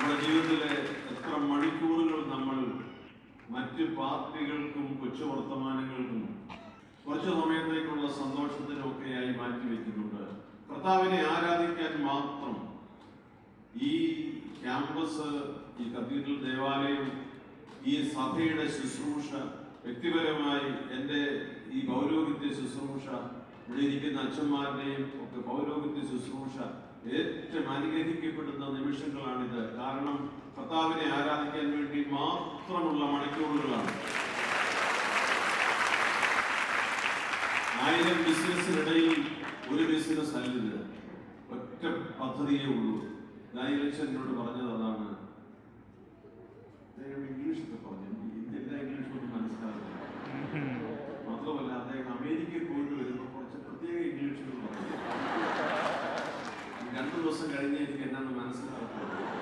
നമ്മുടെ ജീവിതത്തിലെ എത്ര മണിക്കൂറുകൾ നമ്മൾ മറ്റ് പാർട്ടികൾക്കും കൊച്ചു വർത്തമാനങ്ങൾക്കും കുറച്ചു സമയത്തേക്കുള്ള സന്തോഷത്തിനൊക്കെയായി മാറ്റിവെക്കുന്നുണ്ട്. കർത്താവിനെ ആരാധിക്കാൻ മാത്രം ഈ ക്യാമ്പസ്, ഈ കത്തീഡ്രൽ ദേവാലയം, ഈ സഭയുടെ ശുശ്രൂഷ, വ്യക്തിപരമായി എൻ്റെ ഈ പൗരോഹിത്യ ശുശ്രൂഷ, ഇവിടെ ഇരിക്കുന്ന അച്ഛന്മാരുടെയും ഒക്കെ പൗരോഹിത്യ ശുശ്രൂഷ ഏറ്റവും അനുഗ്രഹിക്കപ്പെടുന്ന നിമിഷങ്ങളാണിത്. കാരണം കർത്താവിനെ ആരാധിക്കാൻ വേണ്ടി മാത്രമുള്ള മണിക്കൂറുകളാണ്. 1000 ബിസിനസ്സിനിടയിൽ ഒരു ബിസിനസ് അല്ലിത്, ഒറ്റ പദ്ധതിയേ ഉള്ളൂ. ഡയലക്ഷനോട് പറഞ്ഞത് അതാണ്. അദ്ദേഹം ഇംഗ്ലീഷൊക്കെ പറഞ്ഞു, എല്ലാ ഇംഗ്ലീഷൊന്നും മനസ്സിലാവില്ല. മാത്രമല്ല അദ്ദേഹം അമേരിക്കയിൽ പോയിട്ട് വരുമ്പോൾ കുറച്ച് പ്രത്യേക ഇംഗ്ലീഷുകൾ പറഞ്ഞു. 2 ദിവസം കഴിഞ്ഞ് എനിക്ക് എന്നാന്ന് മനസ്സിലാക്കുന്നത്.